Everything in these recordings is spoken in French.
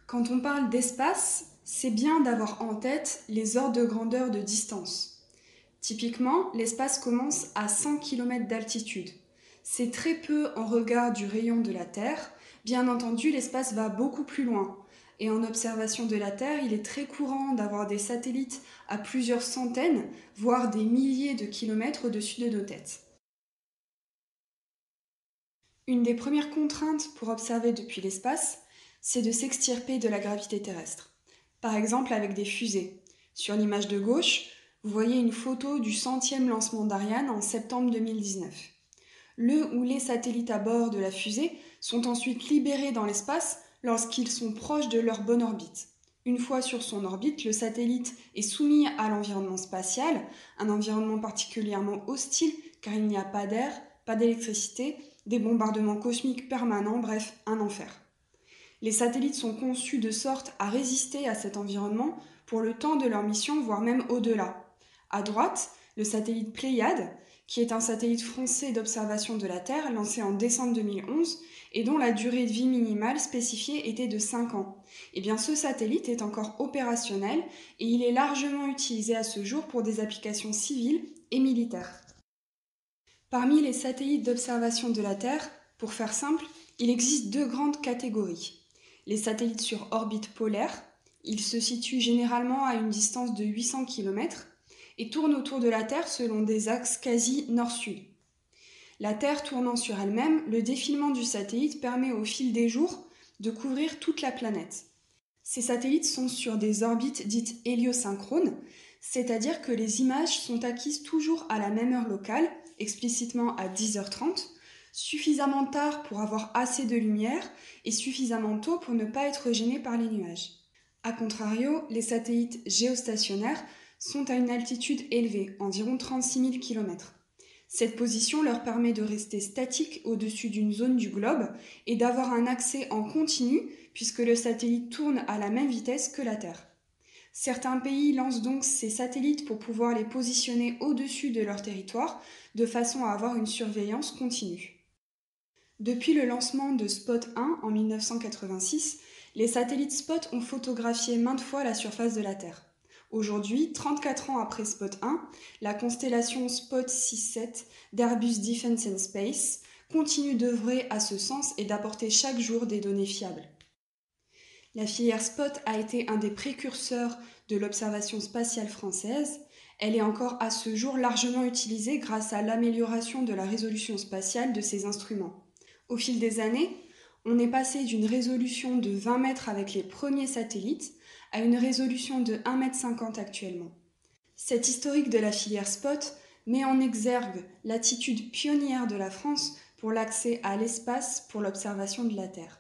Quand on parle d'espace, c'est bien d'avoir en tête les ordres de grandeur de distance. Typiquement, l'espace commence à 100 km d'altitude. C'est très peu en regard du rayon de la Terre. Bien entendu, l'espace va beaucoup plus loin. Et en observation de la Terre, il est très courant d'avoir des satellites à plusieurs centaines, voire des milliers de kilomètres au-dessus de nos têtes. Une des premières contraintes pour observer depuis l'espace, c'est de s'extirper de la gravité terrestre. Par exemple avec des fusées. Sur l'image de gauche, vous voyez une photo du 100e lancement d'Ariane en septembre 2019. Le ou les satellites à bord de la fusée sont ensuite libérés dans l'espace lorsqu'ils sont proches de leur bonne orbite. Une fois sur son orbite, le satellite est soumis à l'environnement spatial, un environnement particulièrement hostile car il n'y a pas d'air, pas d'électricité, des bombardements cosmiques permanents, bref, un enfer. Les satellites sont conçus de sorte à résister à cet environnement pour le temps de leur mission, voire même au-delà. À droite, le satellite Pléiade, qui est un satellite français d'observation de la Terre lancé en décembre 2011 et dont la durée de vie minimale spécifiée était de 5 ans. Eh bien, ce satellite est encore opérationnel et il est largement utilisé à ce jour pour des applications civiles et militaires. Parmi les satellites d'observation de la Terre, pour faire simple, il existe deux grandes catégories. Les satellites sur orbite polaire, ils se situent généralement à une distance de 800 km et tournent autour de la Terre selon des axes quasi nord-sud. La Terre tournant sur elle-même, le défilement du satellite permet au fil des jours de couvrir toute la planète. Ces satellites sont sur des orbites dites héliosynchrones, c'est-à-dire que les images sont acquises toujours à la même heure locale, explicitement à 10h30, suffisamment tard pour avoir assez de lumière et suffisamment tôt pour ne pas être gêné par les nuages. A contrario, les satellites géostationnaires sont à une altitude élevée, environ 36 000 km. Cette position leur permet de rester statiques au-dessus d'une zone du globe et d'avoir un accès en continu puisque le satellite tourne à la même vitesse que la Terre. Certains pays lancent donc ces satellites pour pouvoir les positionner au-dessus de leur territoire de façon à avoir une surveillance continue. Depuis le lancement de Spot 1 en 1986, les satellites Spot ont photographié maintes fois la surface de la Terre. Aujourd'hui, 34 ans après Spot 1, la constellation Spot 6-7 d'Airbus Defence and Space continue d'œuvrer à ce sens et d'apporter chaque jour des données fiables. La filière Spot a été un des précurseurs de l'observation spatiale française. Elle est encore à ce jour largement utilisée grâce à l'amélioration de la résolution spatiale de ces instruments. Au fil des années, on est passé d'une résolution de 20 mètres avec les premiers satellites à une résolution de 1,50 m actuellement. Cet historique de la filière Spot met en exergue l'attitude pionnière de la France pour l'accès à l'espace pour l'observation de la Terre.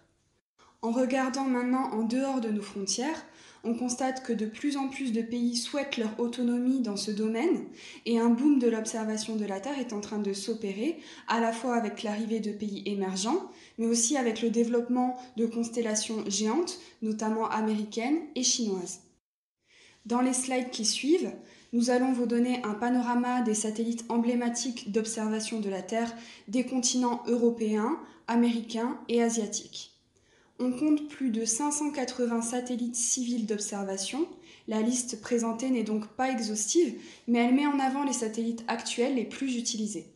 En regardant maintenant en dehors de nos frontières, on constate que de plus en plus de pays souhaitent leur autonomie dans ce domaine et un boom de l'observation de la Terre est en train de s'opérer, à la fois avec l'arrivée de pays émergents, mais aussi avec le développement de constellations géantes, notamment américaines et chinoises. Dans les slides qui suivent, nous allons vous donner un panorama des satellites emblématiques d'observation de la Terre des continents européens, américains et asiatiques. On compte plus de 580 satellites civils d'observation. La liste présentée n'est donc pas exhaustive, mais elle met en avant les satellites actuels les plus utilisés.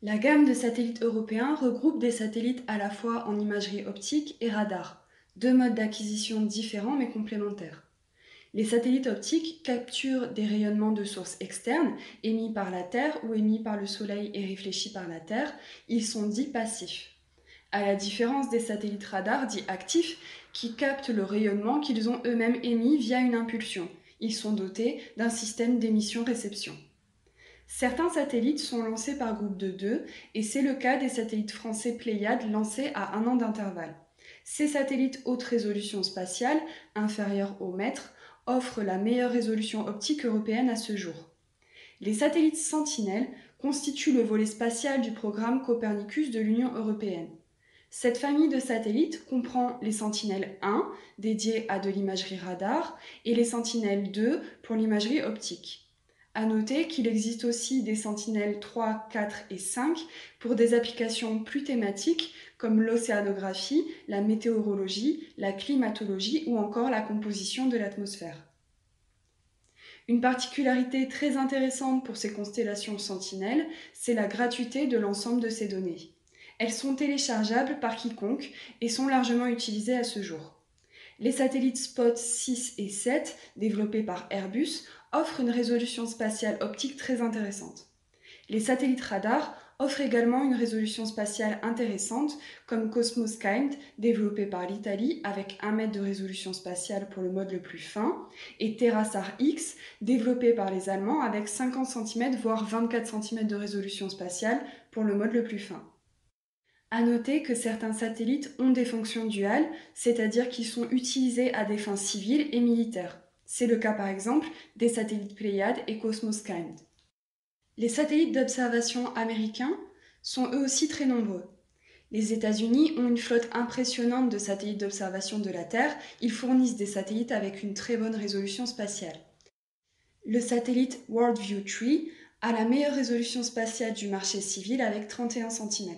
La gamme de satellites européens regroupe des satellites à la fois en imagerie optique et radar, deux modes d'acquisition différents mais complémentaires. Les satellites optiques capturent des rayonnements de sources externes, émis par la Terre ou émis par le Soleil et réfléchis par la Terre. Ils sont dits passifs. À la différence des satellites radars dits actifs qui captent le rayonnement qu'ils ont eux-mêmes émis via une impulsion. Ils sont dotés d'un système d'émission-réception. Certains satellites sont lancés par groupe de 2 et c'est le cas des satellites français Pléiade lancés à 1 an d'intervalle. Ces satellites haute résolution spatiale, inférieurs au mètre, offrent la meilleure résolution optique européenne à ce jour. Les satellites Sentinelle constituent le volet spatial du programme Copernicus de l'Union européenne. Cette famille de satellites comprend les Sentinelles 1, dédiées à de l'imagerie radar, et les Sentinelles 2 pour l'imagerie optique. À noter qu'il existe aussi des sentinelles 3, 4 et 5 pour des applications plus thématiques comme l'océanographie, la météorologie, la climatologie ou encore la composition de l'atmosphère. Une particularité très intéressante pour ces constellations sentinelles, c'est la gratuité de l'ensemble de ces données. Elles sont téléchargeables par quiconque et sont largement utilisées à ce jour. Les satellites SPOT 6 et 7, développés par Airbus, offrent une résolution spatiale optique très intéressante. Les satellites radars offrent également une résolution spatiale intéressante, comme Cosmos-Kind, développé par l'Italie avec 1 mètre de résolution spatiale pour le mode le plus fin, et TerraSAR-X, développé par les Allemands avec 50 cm voire 24 cm de résolution spatiale pour le mode le plus fin. À noter que certains satellites ont des fonctions duales, c'est-à-dire qu'ils sont utilisés à des fins civiles et militaires. C'est le cas par exemple des satellites Pléiades et Cosmos-Kind. Les satellites d'observation américains sont eux aussi très nombreux. Les États-Unis ont une flotte impressionnante de satellites d'observation de la Terre. Ils fournissent des satellites avec une très bonne résolution spatiale. Le satellite Worldview 3 a la meilleure résolution spatiale du marché civil avec 31 cm.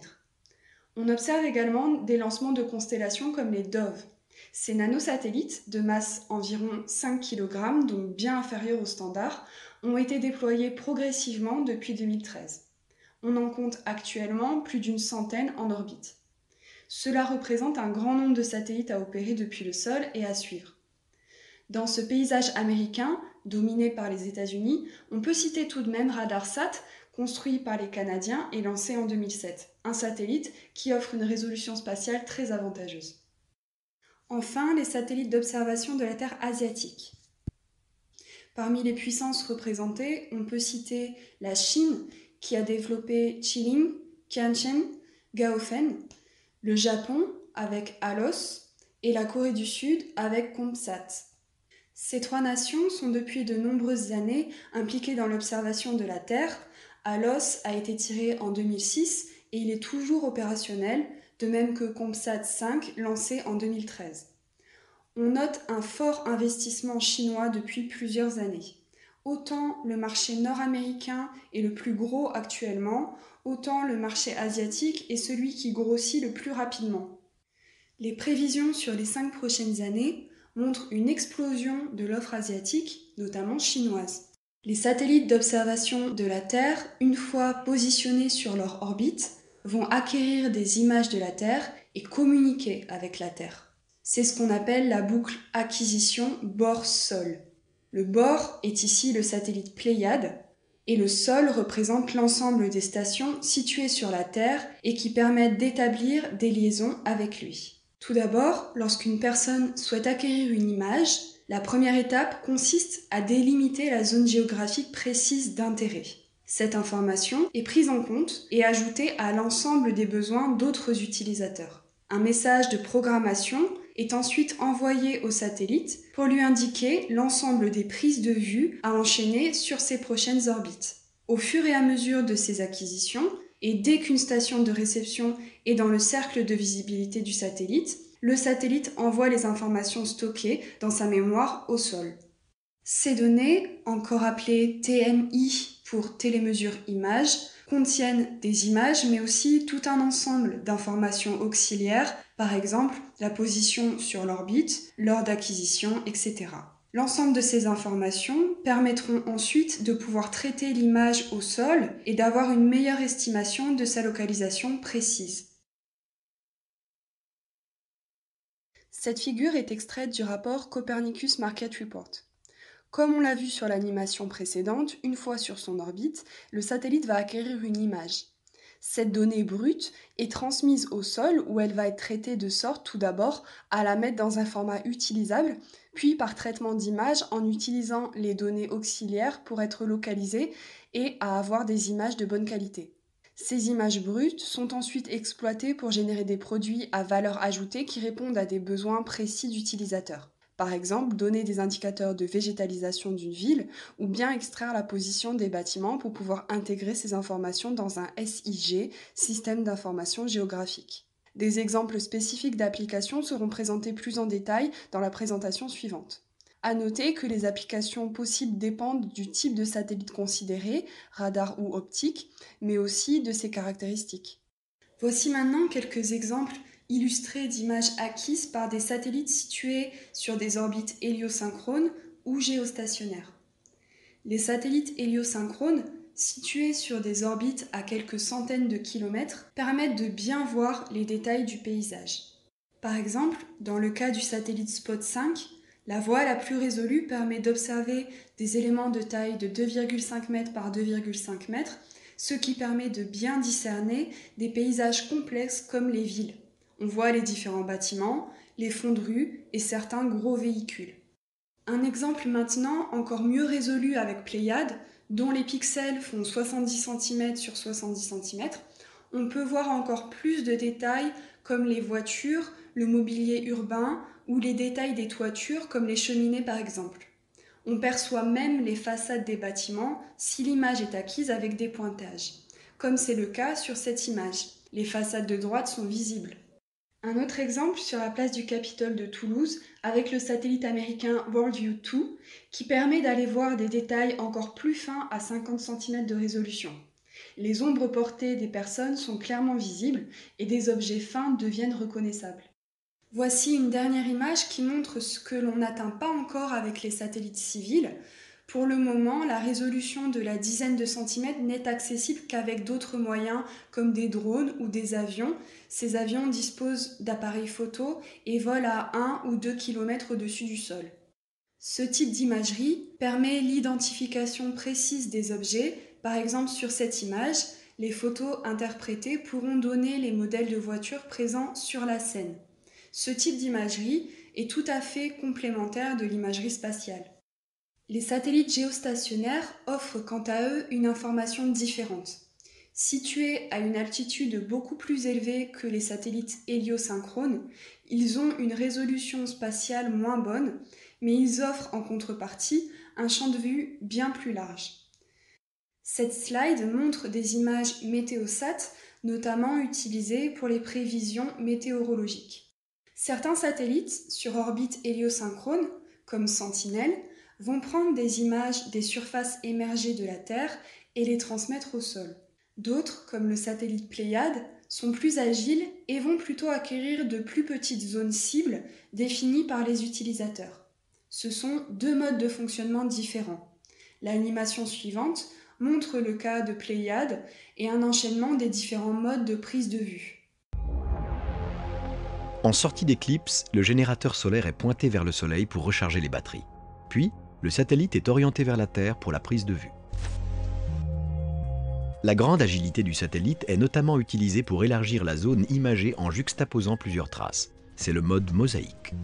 On observe également des lancements de constellations comme les Dove. Ces nanosatellites, de masse environ 5 kg, donc bien inférieurs au standard, ont été déployés progressivement depuis 2013. On en compte actuellement plus d'une centaine en orbite. Cela représente un grand nombre de satellites à opérer depuis le sol et à suivre. Dans ce paysage américain, dominé par les États-Unis, on peut citer tout de même RadarSat, construit par les Canadiens et lancé en 2007, un satellite qui offre une résolution spatiale très avantageuse. Enfin, les satellites d'observation de la Terre asiatique. Parmi les puissances représentées, on peut citer la Chine qui a développé Chiling, Tianchen, Gaofen, le Japon avec ALOS et la Corée du Sud avec COMSAT. Ces 3 nations sont depuis de nombreuses années impliquées dans l'observation de la Terre. ALOS a été tiré en 2006 et il est toujours opérationnel, de même que COMSAT 5 lancé en 2013. On note un fort investissement chinois depuis plusieurs années. Autant le marché nord-américain est le plus gros actuellement, autant le marché asiatique est celui qui grossit le plus rapidement. Les prévisions sur les 5 prochaines années montrent une explosion de l'offre asiatique, notamment chinoise. Les satellites d'observation de la Terre, une fois positionnés sur leur orbite, vont acquérir des images de la Terre et communiquer avec la Terre. C'est ce qu'on appelle la boucle acquisition bore-sol. Le bore est ici le satellite Pléiade et le sol représente l'ensemble des stations situées sur la Terre et qui permettent d'établir des liaisons avec lui. Tout d'abord, lorsqu'une personne souhaite acquérir une image, la première étape consiste à délimiter la zone géographique précise d'intérêt. Cette information est prise en compte et ajoutée à l'ensemble des besoins d'autres utilisateurs. Un message de programmation est ensuite envoyé au satellite pour lui indiquer l'ensemble des prises de vue à enchaîner sur ses prochaines orbites. Au fur et à mesure de ces acquisitions, et dès qu'une station de réception est dans le cercle de visibilité du satellite, le satellite envoie les informations stockées dans sa mémoire au sol. Ces données, encore appelées TMI pour télémesure image, contiennent des images mais aussi tout un ensemble d'informations auxiliaires, par exemple la position sur l'orbite, l'heure d'acquisition, etc. L'ensemble de ces informations permettront ensuite de pouvoir traiter l'image au sol et d'avoir une meilleure estimation de sa localisation précise. Cette figure est extraite du rapport Copernicus Market Report. Comme on l'a vu sur l'animation précédente, une fois sur son orbite, le satellite va acquérir une image. Cette donnée brute est transmise au sol où elle va être traitée de sorte tout d'abord à la mettre dans un format utilisable, puis par traitement d'image en utilisant les données auxiliaires pour être localisées et à avoir des images de bonne qualité. Ces images brutes sont ensuite exploitées pour générer des produits à valeur ajoutée qui répondent à des besoins précis d'utilisateurs. Par exemple, donner des indicateurs de végétalisation d'une ville ou bien extraire la position des bâtiments pour pouvoir intégrer ces informations dans un SIG, système d'information géographique. Des exemples spécifiques d'applications seront présentés plus en détail dans la présentation suivante. À noter que les applications possibles dépendent du type de satellite considéré, radar ou optique, mais aussi de ses caractéristiques. Voici maintenant quelques exemples illustrés d'images acquises par des satellites situés sur des orbites héliosynchrones ou géostationnaires. Les satellites héliosynchrones, situés sur des orbites à quelques centaines de kilomètres, permettent de bien voir les détails du paysage. Par exemple, dans le cas du satellite Spot 5, la voie la plus résolue permet d'observer des éléments de taille de 2,5 m par 2,5 m, ce qui permet de bien discerner des paysages complexes comme les villes. On voit les différents bâtiments, les fonds de rue et certains gros véhicules. Un exemple maintenant encore mieux résolu avec Pléiade, dont les pixels font 70 cm sur 70 cm, on peut voir encore plus de détails comme les voitures, le mobilier urbain ou les détails des toitures comme les cheminées par exemple. On perçoit même les façades des bâtiments si l'image est acquise avec des pointages, comme c'est le cas sur cette image. Les façades de droite sont visibles. Un autre exemple sur la place du Capitole de Toulouse avec le satellite américain WorldView 2 qui permet d'aller voir des détails encore plus fins à 50 cm de résolution. Les ombres portées des personnes sont clairement visibles et des objets fins deviennent reconnaissables. Voici une dernière image qui montre ce que l'on n'atteint pas encore avec les satellites civils. Pour le moment, la résolution de la dizaine de centimètres n'est accessible qu'avec d'autres moyens comme des drones ou des avions. Ces avions disposent d'appareils photo et volent à 1 ou 2 km au-dessus du sol. Ce type d'imagerie permet l'identification précise des objets. Par exemple, sur cette image, les photos interprétées pourront donner les modèles de voitures présents sur la scène. Ce type d'imagerie est tout à fait complémentaire de l'imagerie spatiale. Les satellites géostationnaires offrent quant à eux une information différente. Situés à une altitude beaucoup plus élevée que les satellites héliosynchrones, ils ont une résolution spatiale moins bonne, mais ils offrent en contrepartie un champ de vue bien plus large. Cette slide montre des images météosat, notamment utilisées pour les prévisions météorologiques. Certains satellites sur orbite héliosynchrone, comme Sentinel, vont prendre des images des surfaces émergées de la Terre et les transmettre au sol. D'autres, comme le satellite Pléiade, sont plus agiles et vont plutôt acquérir de plus petites zones cibles définies par les utilisateurs. Ce sont deux modes de fonctionnement différents. L'animation suivante montre le cas de Pléiade et un enchaînement des différents modes de prise de vue. En sortie d'éclipse, le générateur solaire est pointé vers le Soleil pour recharger les batteries. Puis, le satellite est orienté vers la Terre pour la prise de vue. La grande agilité du satellite est notamment utilisée pour élargir la zone imagée en juxtaposant plusieurs traces. C'est le mode mosaïque.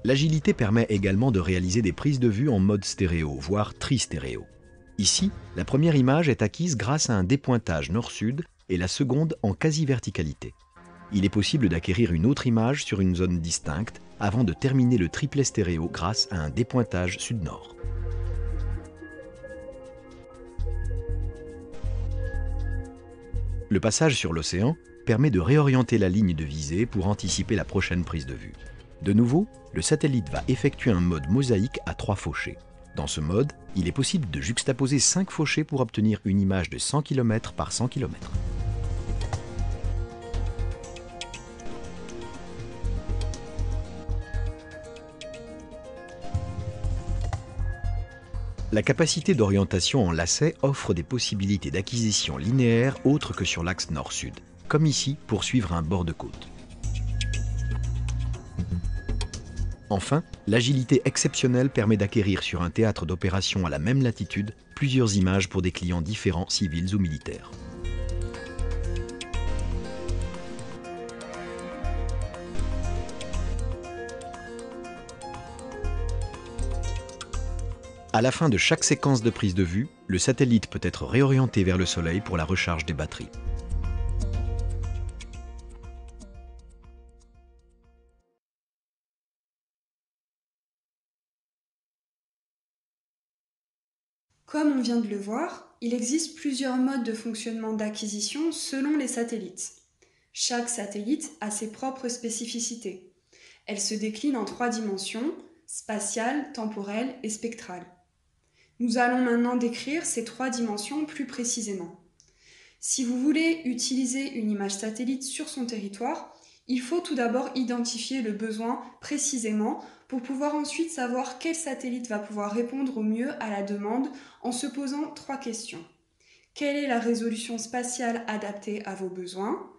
L'agilité permet également de réaliser des prises de vue en mode stéréo, voire tristéréo. Ici, la première image est acquise grâce à un dépointage nord-sud et la seconde en quasi-verticalité. Il est possible d'acquérir une autre image sur une zone distincte avant de terminer le triplet stéréo grâce à un dépointage sud-nord. Le passage sur l'océan permet de réorienter la ligne de visée pour anticiper la prochaine prise de vue. De nouveau, le satellite va effectuer un mode mosaïque à 3 fauchés. Dans ce mode, il est possible de juxtaposer 5 fauchés pour obtenir une image de 100 km par 100 km. La capacité d'orientation en lacet offre des possibilités d'acquisition linéaire autres que sur l'axe nord-sud, comme ici pour suivre un bord de côte. Enfin, l'agilité exceptionnelle permet d'acquérir sur un théâtre d'opération à la même latitude plusieurs images pour des clients différents, civils ou militaires. À la fin de chaque séquence de prise de vue, le satellite peut être réorienté vers le Soleil pour la recharge des batteries. Comme on vient de le voir, il existe plusieurs modes de fonctionnement d'acquisition selon les satellites. Chaque satellite a ses propres spécificités. Elle se décline en 3 dimensions, spatiale, temporelle et spectrale. Nous allons maintenant décrire ces 3 dimensions plus précisément. Si vous voulez utiliser une image satellite sur son territoire, il faut tout d'abord identifier le besoin précisément pour pouvoir ensuite savoir quel satellite va pouvoir répondre au mieux à la demande en se posant 3 questions. Quelle est la résolution spatiale adaptée à vos besoins ?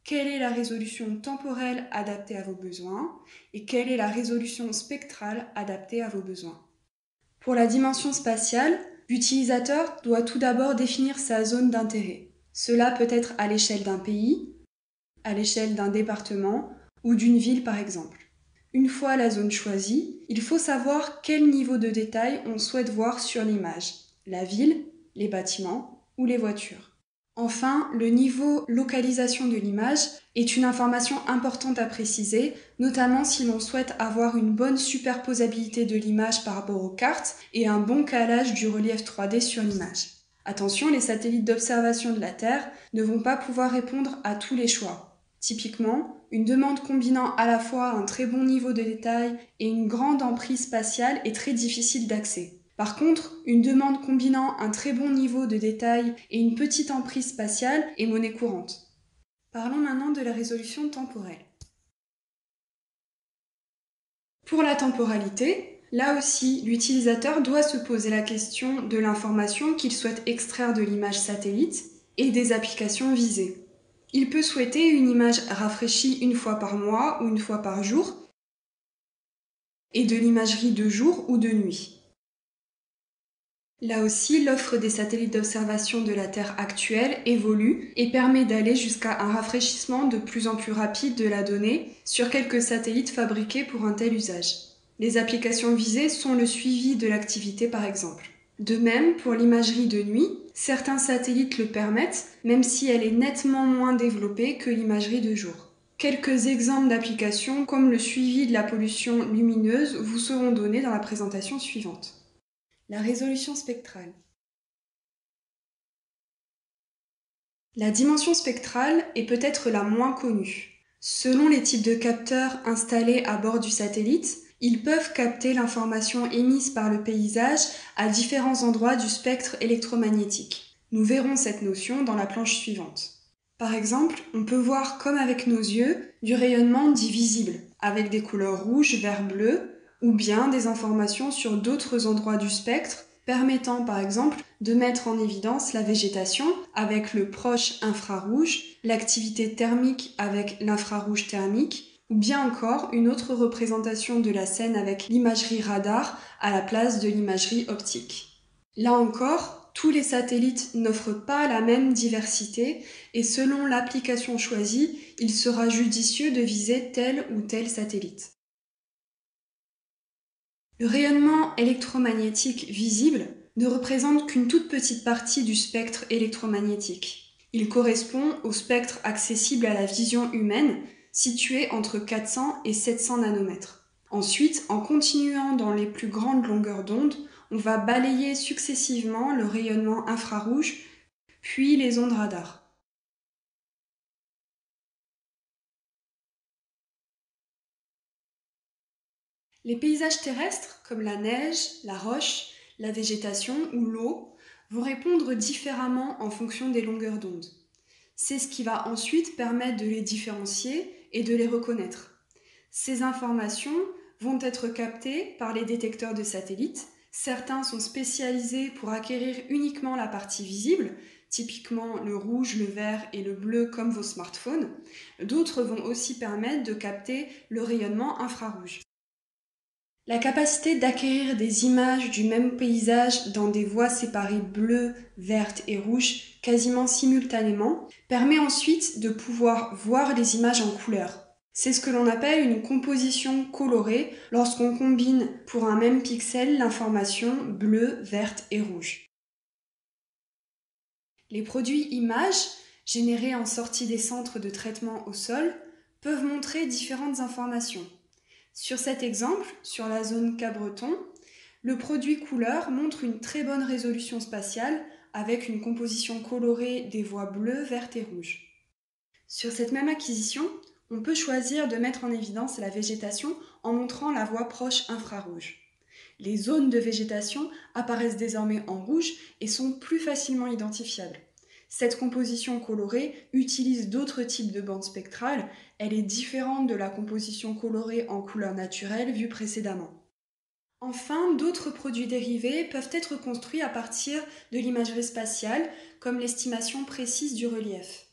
Quelle est la résolution temporelle adaptée à vos besoins? Et quelle est la résolution spectrale adaptée à vos besoins? Pour la dimension spatiale, l'utilisateur doit tout d'abord définir sa zone d'intérêt. Cela peut être à l'échelle d'un pays, à l'échelle d'un département ou d'une ville par exemple. Une fois la zone choisie, il faut savoir quel niveau de détail on souhaite voir sur l'image, la ville, les bâtiments ou les voitures. Enfin, le niveau localisation de l'image est une information importante à préciser, notamment si l'on souhaite avoir une bonne superposabilité de l'image par rapport aux cartes et un bon calage du relief 3D sur l'image. Attention, les satellites d'observation de la Terre ne vont pas pouvoir répondre à tous les choix. Typiquement, une demande combinant à la fois un très bon niveau de détail et une grande emprise spatiale est très difficile d'accès. Par contre, une demande combinant un très bon niveau de détail et une petite emprise spatiale est monnaie courante. Parlons maintenant de la résolution temporelle. Pour la temporalité, là aussi, l'utilisateur doit se poser la question de l'information qu'il souhaite extraire de l'image satellite et des applications visées. Il peut souhaiter une image rafraîchie une fois par mois ou une fois par jour et de l'imagerie de jour ou de nuit. Là aussi, l'offre des satellites d'observation de la Terre actuelle évolue et permet d'aller jusqu'à un rafraîchissement de plus en plus rapide de la donnée sur quelques satellites fabriqués pour un tel usage. Les applications visées sont le suivi de l'activité par exemple. De même, pour l'imagerie de nuit, certains satellites le permettent, même si elle est nettement moins développée que l'imagerie de jour. Quelques exemples d'applications comme le suivi de la pollution lumineuse vous seront donnés dans la présentation suivante. La résolution spectrale. La dimension spectrale est peut-être la moins connue. Selon les types de capteurs installés à bord du satellite, ils peuvent capter l'information émise par le paysage à différents endroits du spectre électromagnétique. Nous verrons cette notion dans la planche suivante. Par exemple, on peut voir comme avec nos yeux du rayonnement dit visible, avec des couleurs rouge, vert, bleu, ou bien des informations sur d'autres endroits du spectre, permettant par exemple de mettre en évidence la végétation avec le proche infrarouge, l'activité thermique avec l'infrarouge thermique, ou bien encore une autre représentation de la scène avec l'imagerie radar à la place de l'imagerie optique. Là encore, tous les satellites n'offrent pas la même diversité et selon l'application choisie, il sera judicieux de viser tel ou tel satellite. Le rayonnement électromagnétique visible ne représente qu'une toute petite partie du spectre électromagnétique. Il correspond au spectre accessible à la vision humaine, situé entre 400 et 700 nanomètres. Ensuite, en continuant dans les plus grandes longueurs d'onde, on va balayer successivement le rayonnement infrarouge, puis les ondes radar. Les paysages terrestres, comme la neige, la roche, la végétation ou l'eau, vont répondre différemment en fonction des longueurs d'onde. C'est ce qui va ensuite permettre de les différencier et de les reconnaître. Ces informations vont être captées par les détecteurs de satellites. Certains sont spécialisés pour acquérir uniquement la partie visible, typiquement le rouge, le vert et le bleu comme vos smartphones. D'autres vont aussi permettre de capter le rayonnement infrarouge. La capacité d'acquérir des images du même paysage dans des voies séparées bleues, vertes et rouges quasiment simultanément permet ensuite de pouvoir voir les images en couleur. C'est ce que l'on appelle une composition colorée lorsqu'on combine pour un même pixel l'information bleue, verte et rouge. Les produits images générés en sortie des centres de traitement au sol peuvent montrer différentes informations. Sur cet exemple, sur la zone Cabreton, le produit couleur montre une très bonne résolution spatiale avec une composition colorée des voies bleues, vertes et rouges. Sur cette même acquisition, on peut choisir de mettre en évidence la végétation en montrant la voie proche infrarouge. Les zones de végétation apparaissent désormais en rouge et sont plus facilement identifiables. Cette composition colorée utilise d'autres types de bandes spectrales, elle est différente de la composition colorée en couleur naturelle vue précédemment. Enfin, d'autres produits dérivés peuvent être construits à partir de l'imagerie spatiale, comme l'estimation précise du relief.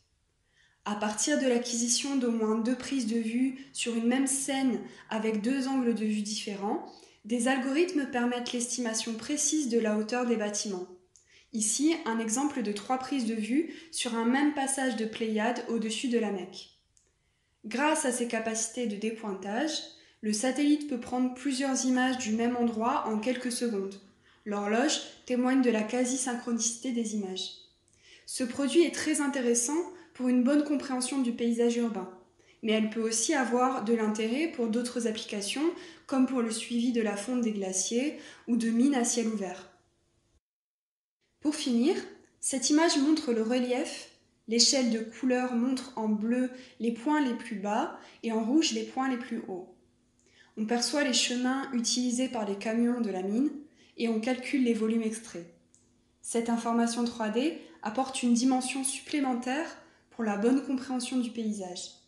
À partir de l'acquisition d'au moins 2 prises de vue sur une même scène avec 2 angles de vue différents, des algorithmes permettent l'estimation précise de la hauteur des bâtiments. Ici, un exemple de 3 prises de vue sur un même passage de Pléiade au-dessus de la Mecque. Grâce à ses capacités de dépointage, le satellite peut prendre plusieurs images du même endroit en quelques secondes. L'horloge témoigne de la quasi-synchronicité des images. Ce produit est très intéressant pour une bonne compréhension du paysage urbain, mais elle peut aussi avoir de l'intérêt pour d'autres applications, comme pour le suivi de la fonte des glaciers ou de mines à ciel ouvert. Pour finir, cette image montre le relief. L'échelle de couleur montre en bleu les points les plus bas et en rouge les points les plus hauts. On perçoit les chemins utilisés par les camions de la mine et on calcule les volumes extraits. Cette information 3D apporte une dimension supplémentaire pour la bonne compréhension du paysage.